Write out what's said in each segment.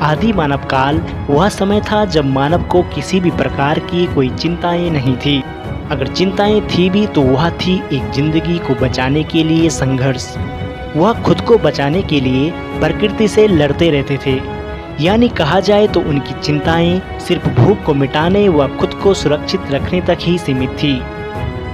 आदि मानव काल वह समय था जब मानव को किसी भी प्रकार की कोई चिंताएं नहीं थी। अगर चिंताएं थी भी तो वह थी एक जिंदगी को बचाने के लिए संघर्ष। वह खुद को बचाने के लिए प्रकृति से लड़ते रहते थे। यानी कहा जाए तो उनकी चिंताएं सिर्फ भूख को मिटाने व खुद को सुरक्षित रखने तक ही सीमित थी।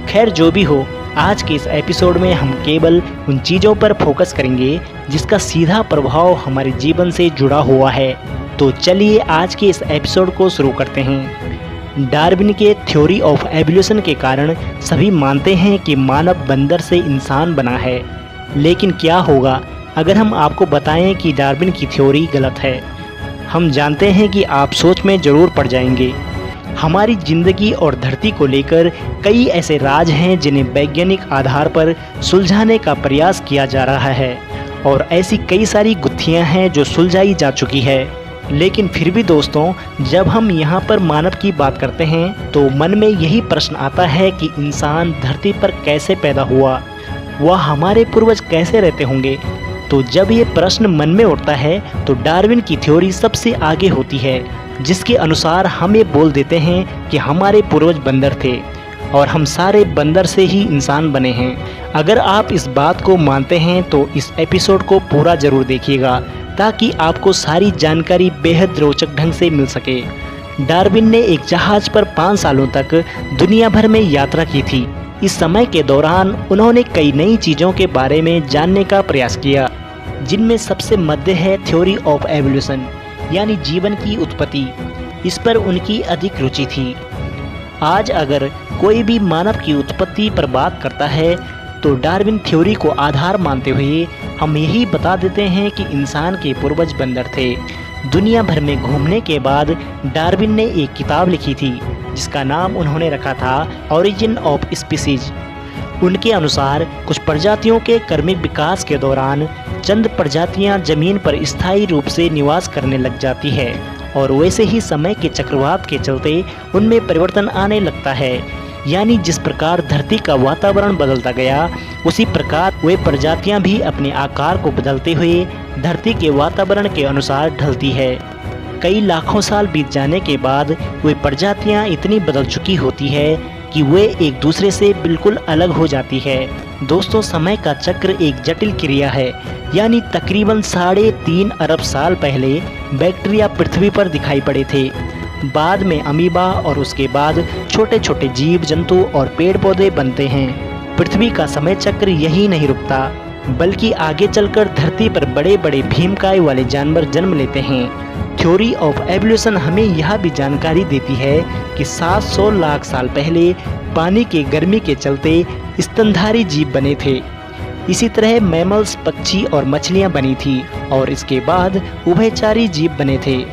खैर जो भी हो, आज के इस एपिसोड में हम केवल उन चीज़ों पर फोकस करेंगे जिसका सीधा प्रभाव हमारे जीवन से जुड़ा हुआ है। तो चलिए आज के इस एपिसोड को शुरू करते हैं। डार्विन के थ्योरी ऑफ एवोल्यूशन के कारण सभी मानते हैं कि मानव बंदर से इंसान बना है। लेकिन क्या होगा अगर हम आपको बताएं कि डार्विन की थ्योरी गलत है? हम जानते हैं कि आप सोच में ज़रूर पड़ जाएंगे। हमारी ज़िंदगी और धरती को लेकर कई ऐसे राज हैं जिन्हें वैज्ञानिक आधार पर सुलझाने का प्रयास किया जा रहा है और ऐसी कई सारी गुत्थियां हैं जो सुलझाई जा चुकी है। लेकिन फिर भी दोस्तों, जब हम यहाँ पर मानव की बात करते हैं तो मन में यही प्रश्न आता है कि इंसान धरती पर कैसे पैदा हुआ, वह हमारे पूर्वज कैसे रहते होंगे। तो जब ये प्रश्न मन में उठता है तो डार्विन की थ्योरी सबसे आगे होती है, जिसके अनुसार हम ये बोल देते हैं कि हमारे पूर्वज बंदर थे और हम सारे बंदर से ही इंसान बने हैं। अगर आप इस बात को मानते हैं तो इस एपिसोड को पूरा ज़रूर देखिएगा ताकि आपको सारी जानकारी बेहद रोचक ढंग से मिल सके। डार्विन ने एक जहाज़ पर 5 सालों तक दुनिया भर में यात्रा की थी। इस समय के दौरान उन्होंने कई नई चीज़ों के बारे में जानने का प्रयास किया, जिनमें सबसे मध्य है थ्योरी ऑफ एवोल्यूशन यानी जीवन की उत्पत्ति। इस पर उनकी अधिक रुचि थी। आज अगर कोई भी मानव की उत्पत्ति पर बात करता है तो डार्विन थ्योरी को आधार मानते हुए हम यही बता देते हैं कि इंसान के पूर्वज बंदर थे। दुनिया भर में घूमने के बाद डार्विन ने एक किताब लिखी थी जिसका नाम उन्होंने रखा था ओरिजिन ऑफ स्पीसीज। उनके अनुसार कुछ प्रजातियों के क्रमिक विकास के दौरान चंद प्रजातियां जमीन पर स्थायी रूप से निवास करने लग जाती है और वैसे ही समय के चक्रवात के चलते उनमें परिवर्तन आने लगता है। यानी जिस प्रकार धरती का वातावरण बदलता गया उसी प्रकार वे प्रजातियां भी अपने आकार को बदलते हुए धरती के वातावरण के अनुसार ढलती है। कई लाखों साल बीत जाने के बाद वे प्रजातियां इतनी बदल चुकी होती है कि वे एक दूसरे से बिल्कुल अलग हो जाती है। दोस्तों, समय का चक्र एक जटिल क्रिया है। यानी तकरीबन 3.5 अरब साल पहले बैक्टीरिया पृथ्वी पर दिखाई पड़े थे, बाद में अमीबा और उसके बाद छोटे छोटे जीव जंतु और पेड़ पौधे बनते हैं। पृथ्वी का समय चक्र यही नहीं रुकता, बल्कि आगे चलकर धरती पर बड़े बड़े भीमकाय वाले जानवर जन्म लेते हैं। थ्योरी ऑफ एवोल्यूशन हमें यह भी जानकारी देती है कि 700 लाख साल पहले पानी के गर्मी के चलते स्तनधारी जीव बने थे। इसी तरह मैमल्स, पक्षी और मछलियां बनी थी और इसके बाद उभयचारी जीव बने थे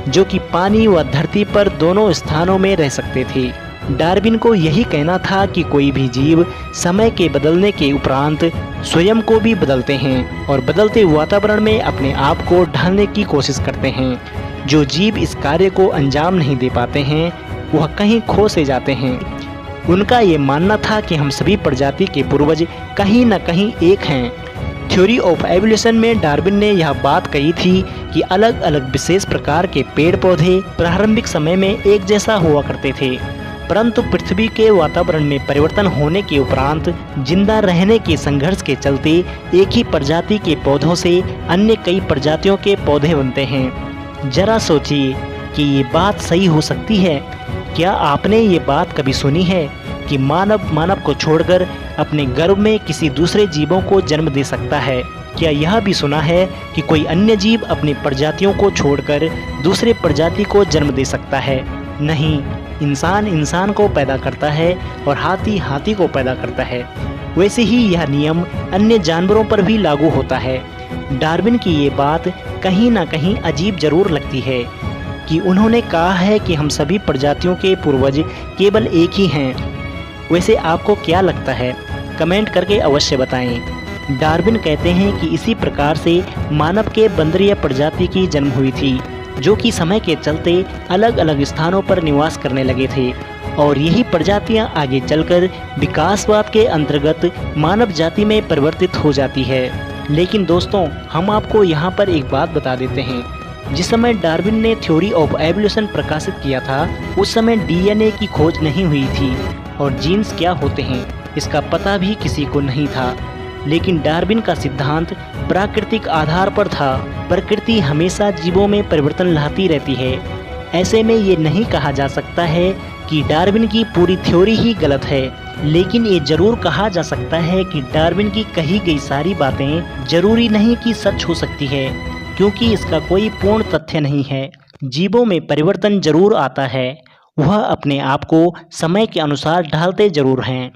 जो कि पानी व धरती पर दोनों स्थानों में रह सकते थे। डार्विन को यही कहना था कि कोई भी जीव समय के बदलने के उपरांत स्वयं को भी बदलते हैं और बदलते वातावरण में अपने आप को ढालने की कोशिश करते हैं। जो जीव इस कार्य को अंजाम नहीं दे पाते हैं वह कहीं खो से जाते हैं। उनका ये मानना था कि हम सभी प्रजाति के पूर्वज कहीं न कहीं एक हैं। थ्योरी ऑफ एवोल्यूशन में डार्विन ने यह बात कही थी कि अलग अलग विशेष प्रकार के पेड़ पौधे प्रारंभिक समय में एक जैसा हुआ करते थे, परंतु पृथ्वी के वातावरण में परिवर्तन होने के उपरांत जिंदा रहने के संघर्ष के चलते एक ही प्रजाति के पौधों से अन्य कई प्रजातियों के पौधे बनते हैं। जरा सोचिए कि ये बात सही हो सकती है? क्या आपने ये बात कभी सुनी है कि मानव को छोड़कर अपने गर्भ में किसी दूसरे जीवों को जन्म दे सकता है? क्या यह भी सुना है कि कोई अन्य जीव अपनी प्रजातियों को छोड़कर दूसरे प्रजाति को जन्म दे सकता है? नहीं, इंसान को पैदा करता है और हाथी हाथी को पैदा करता है। वैसे ही यह नियम अन्य जानवरों पर भी लागू होता है। डार्विन की ये बात कहीं ना कहीं अजीब जरूर लगती है कि उन्होंने कहा है कि हम सभी प्रजातियों के पूर्वज केवल एक ही हैं। वैसे आपको क्या लगता है? कमेंट करके अवश्य बताएं। डार्विन कहते हैं कि इसी प्रकार से मानव के बंदरीय प्रजाति की जन्म हुई थी, जो कि समय के चलते अलग अलग स्थानों पर निवास करने लगे थे और यही प्रजातियां आगे चलकर विकासवाद के अंतर्गत मानव जाति में परिवर्तित हो जाती है। लेकिन दोस्तों, हम आपको यहाँ पर एक बात बता देते हैं जिस समय डार्विन ने थ्योरी ऑफ एवोल्यूशन प्रकाशित किया था उस समय डीएनए की खोज नहीं हुई थी और जीन्स क्या होते हैं इसका पता भी किसी को नहीं था। लेकिन डार्विन का सिद्धांत प्राकृतिक आधार पर था। प्रकृति हमेशा जीवों में परिवर्तन लाती रहती है। ऐसे में ये नहीं कहा जा सकता है कि डार्विन की पूरी थ्योरी ही गलत है, लेकिन ये जरूर कहा जा सकता है कि डार्विन की कही गई सारी बातें जरूरी नहीं कि सच हो सकती है, क्योंकि इसका कोई पूर्ण तथ्य नहीं है। जीवों में परिवर्तन जरूर आता है, वह अपने आप को समय के अनुसार ढालते जरूर हैं।